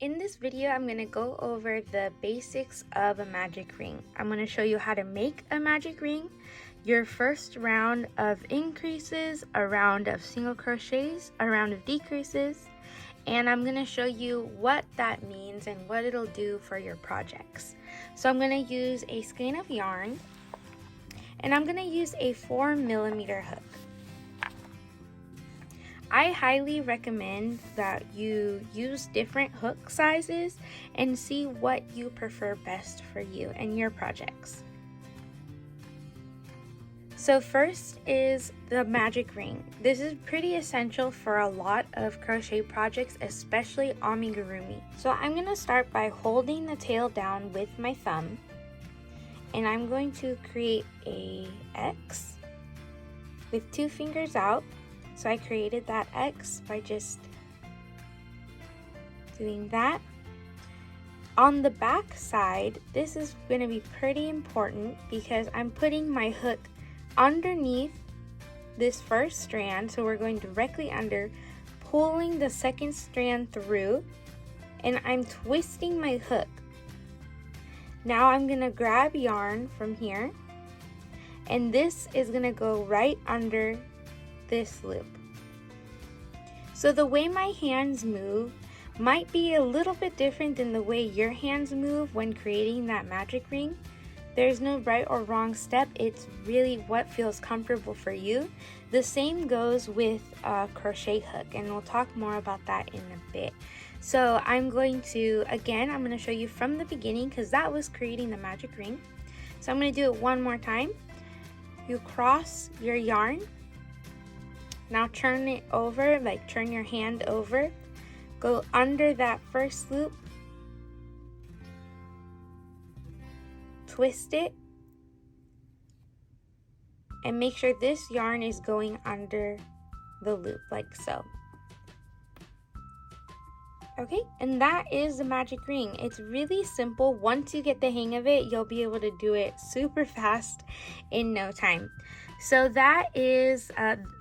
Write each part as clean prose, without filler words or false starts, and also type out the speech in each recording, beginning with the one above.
In this video, I'm going to go over the basics of a magic ring. I'm going to show you how to make a magic ring, your first round of increases, a round of single crochets, a round of decreases, and I'm going to show you what that means and what it'll do for your projects. So I'm going to use a skein of yarn, and I'm going to use a 4mm hook. I highly recommend that you use different hook sizes and see what you prefer best for you and your projects. So first is the magic ring. This is pretty essential for a lot of crochet projects, especially amigurumi. So I'm going to start by holding the tail down with my thumb, and I'm going to create a X with 2 fingers out. So I created that X by just doing that. On the back side, this is going to be pretty important because I'm putting my hook underneath this first strand. So we're going directly under, pulling the second strand through, and I'm twisting my hook. Now I'm going to grab yarn from here, and this is going to go right under this loop. So the way my hands move might be a little bit different than the way your hands move when creating that magic ring. There's no right or wrong step. It's really what feels comfortable for you. The same goes with a crochet hook, and we'll talk more about that in a bit. So I'm going to show you from the beginning because that was creating the magic ring. So I'm going to do it one more time. You cross your yarn. Now turn it over, like turn your hand over. Go under that first loop. Twist it. And make sure this yarn is going under the loop, like so. Okay, and that is the magic ring. It's really simple. Once you get the hang of it, you'll be able to do it super fast in no time. So that is,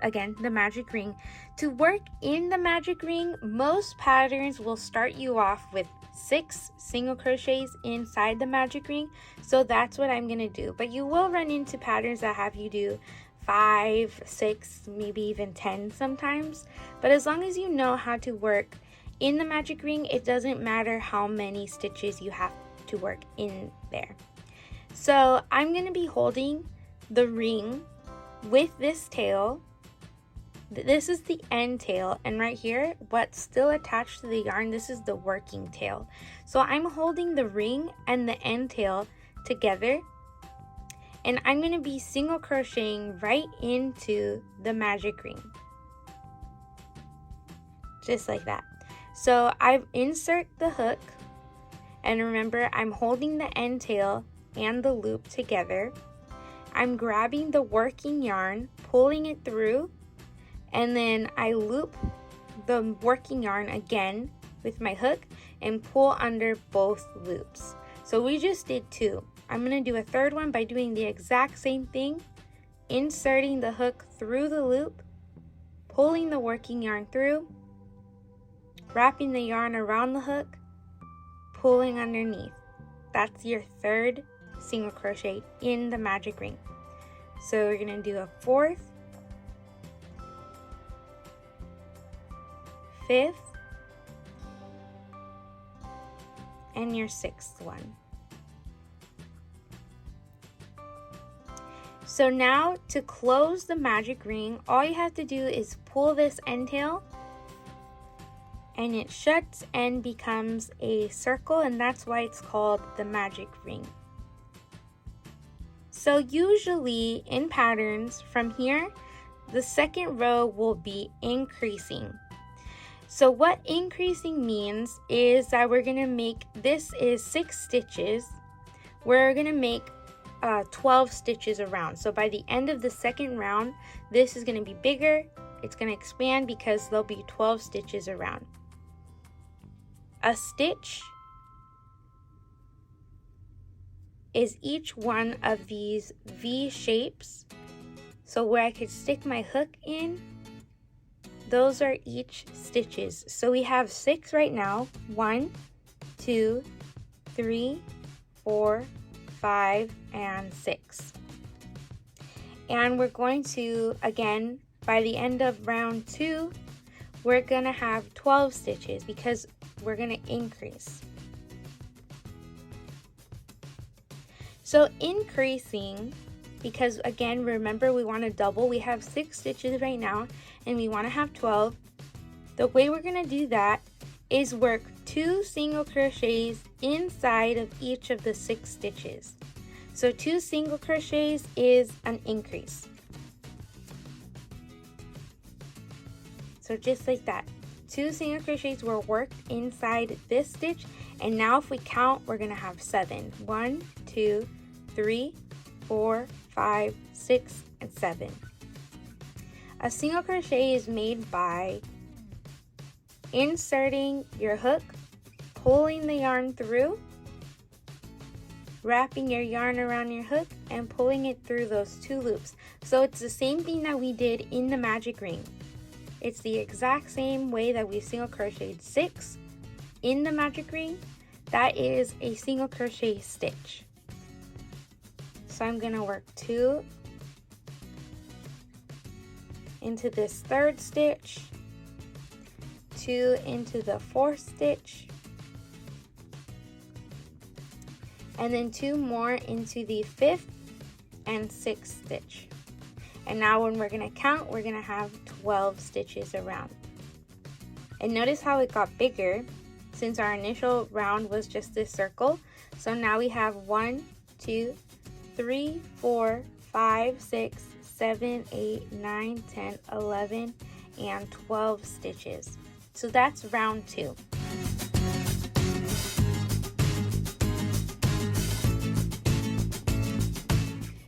again, the magic ring. To work in the magic ring, most patterns will start you off with 6 single crochets inside the magic ring. So that's what I'm going to do. But you will run into patterns that have you do 5, 6, maybe even 10 sometimes. But as long as you know how to work in the magic ring, it doesn't matter how many stitches you have to work in there. So I'm going to be holding the ring with this tail. This is the end tail, and right here, what's still attached to the yarn, this is the working tail. So I'm holding the ring and the end tail together, and I'm going to be single crocheting right into the magic ring. Just like that. So I insert the hook, and remember, I'm holding the end tail and the loop together. I'm grabbing the working yarn, pulling it through, and then I loop the working yarn again with my hook and pull under both loops. So we just did 2. I'm going to do a third one by doing the exact same thing, inserting the hook through the loop, pulling the working yarn through, wrapping the yarn around the hook, pulling underneath. That's your third single crochet in the magic ring. So we're going to do a 4th, 5th, and your 6th one. So now to close the magic ring, all you have to do is pull this end tail, and it shuts and becomes a circle, and that's why it's called the magic ring. So usually in patterns from here, the second row will be increasing. So what increasing means is that we're going to make, this is 6 stitches, we're going to make 12 stitches around. So by the end of the second round, this is going to be bigger, it's going to expand because there'll be 12 stitches around. A stitch is each one of these V shapes. So where I could stick my hook in, those are each stitches. So we have 6 right now. 1, 2, 3, 4, 5, and 6. And we're going to, again, by the end of round 2, we're gonna have 12 stitches because we're gonna increase. So increasing, because again, remember we want to double. We have 6 stitches right now and we want to have 12. The way we're gonna do that is work 2 single crochets inside of each of the 6 stitches. So 2 single crochets is an increase. So just like that, 2 single crochets were worked inside this stitch, and now if we count, we're gonna have 7. 1, 2, 3, 4, 5, 6, and 7. A single crochet is made by inserting your hook, pulling the yarn through, wrapping your yarn around your hook, and pulling it through those 2 loops. So it's the same thing that we did in the magic ring. It's the exact same way that we single crocheted 6 in the magic ring. That is a single crochet stitch. So I'm gonna work 2 into this 3rd stitch, 2 into the 4th stitch, and then 2 more into the 5th and 6th stitch. And now when we're gonna count, we're gonna have 12 stitches around. And notice how it got bigger since our initial round was just this circle. So now we have 1, 2, 3, 4, 5, 6, 7, 8, 9, 10, 11, and 12 stitches. So that's round 2.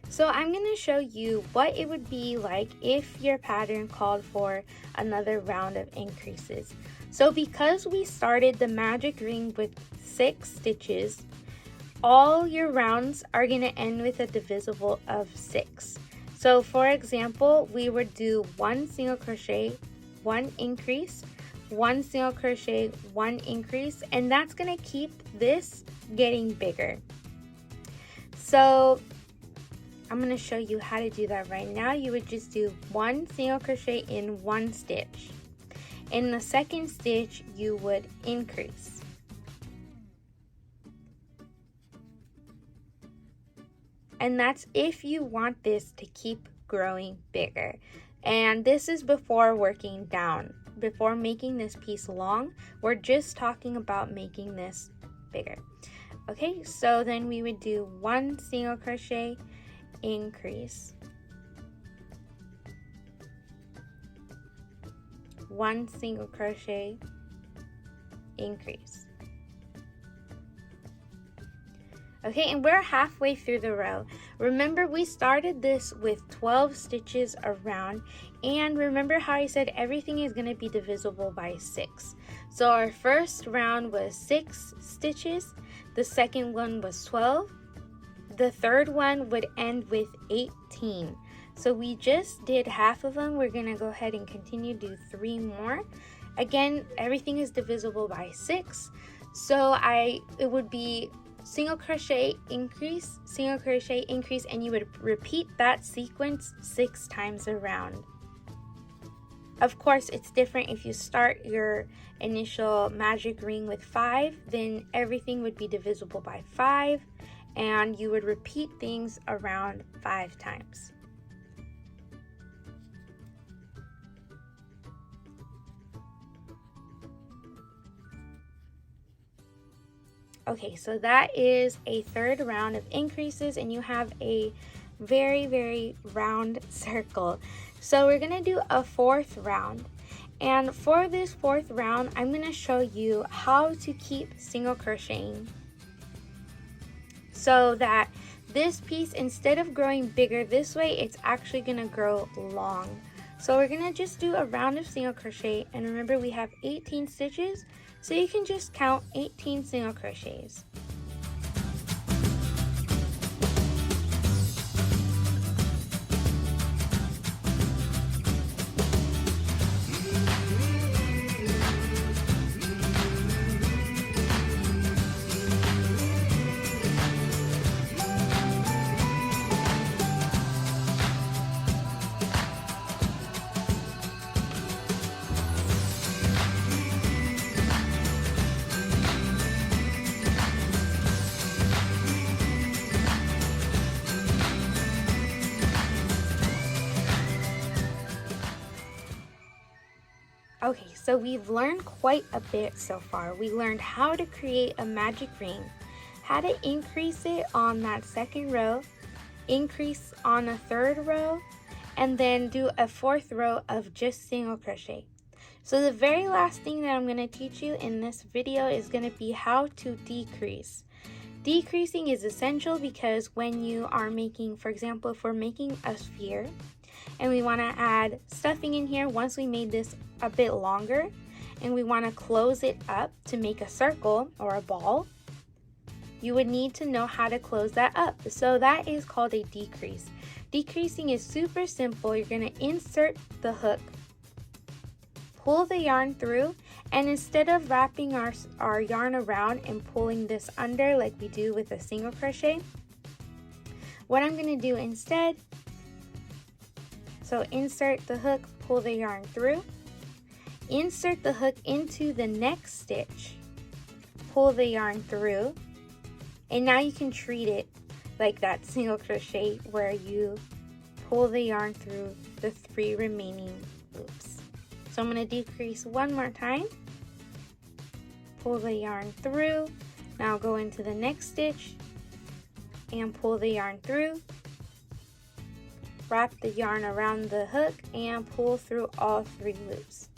So I'm going to show you what it would be like if your pattern called for another round of increases. So because we started the magic ring with 6 stitches, all your rounds are going to end with a divisible of 6. So for example, we would do 1 single crochet, 1 increase, 1 single crochet, 1 increase, and that's going to keep this getting bigger. So I'm going to show you how to do that right now. You would just do 1 single crochet in 1 stitch. In the 2nd stitch, you would increase. And that's if you want this to keep growing bigger. And this is before working down, before making this piece long. We're just talking about making this bigger. Okay, so then we would do 1 single crochet, increase, 1 single crochet, increase. Okay, and we're halfway through the row. Remember, we started this with 12 stitches around, and remember how I said everything is going to be divisible by 6. So our first round was 6 stitches, the second one was 12, the third one would end with 18. So we just did half of them. We're gonna go ahead and continue to do 3 more. Again, everything is divisible by 6. So it would be single crochet, increase, single crochet, increase, and you would repeat that sequence 6 times around. Of course, it's different if you start your initial magic ring with 5, then everything would be divisible by 5. And you would repeat things around 5 times. Okay, so that is a 3rd round of increases, and you have a very, very round circle. So we're gonna do a 4th round. And for this 4th round, I'm gonna show you how to keep single crocheting, so that this piece, instead of growing bigger this way, it's actually gonna grow long. So we're gonna just do a round of single crochet, and remember we have 18 stitches, so you can just count 18 single crochets. Okay, so we've learned quite a bit so far. We learned how to create a magic ring, how to increase it on that second row, increase on a third row, and then do a fourth row of just single crochet. So the very last thing that I'm going to teach you in this video is going to be how to decrease. Decreasing is essential because when you are making, for example, if we're making a sphere and we want to add stuffing in here, once we made this a bit longer and we want to close it up to make a circle or a ball, you would need to know how to close that up. So that is called a decrease. Decreasing is super simple. You're going to insert the hook, pull the yarn through, and instead of wrapping our yarn around and pulling this under like we do with a single crochet, what I'm going to do instead, so insert the hook, pull the yarn through, insert the hook into the next stitch, pull the yarn through, and now you can treat it like that single crochet where you pull the yarn through the 3 remaining loops. So I'm going to decrease one more time, pull the yarn through, now go into the next stitch and pull the yarn through, wrap the yarn around the hook and pull through all 3 loops.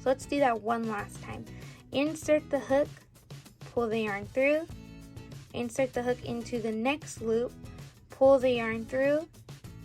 So let's do that one last time. Insert the hook, pull the yarn through, insert the hook into the next loop, pull the yarn through,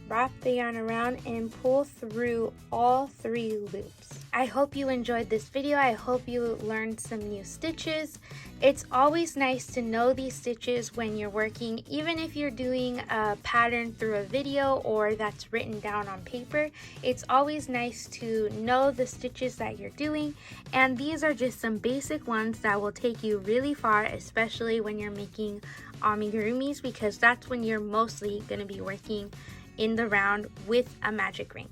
wrap the yarn around and pull through all 3 loops. I hope you enjoyed this video. I hope you learned some new stitches. It's always nice to know these stitches when you're working, even if you're doing a pattern through a video or that's written down on paper. It's always nice to know the stitches that you're doing, and these are just some basic ones that will take you really far, especially when you're making amigurumis, because that's when you're mostly going to be working in the round with a magic ring.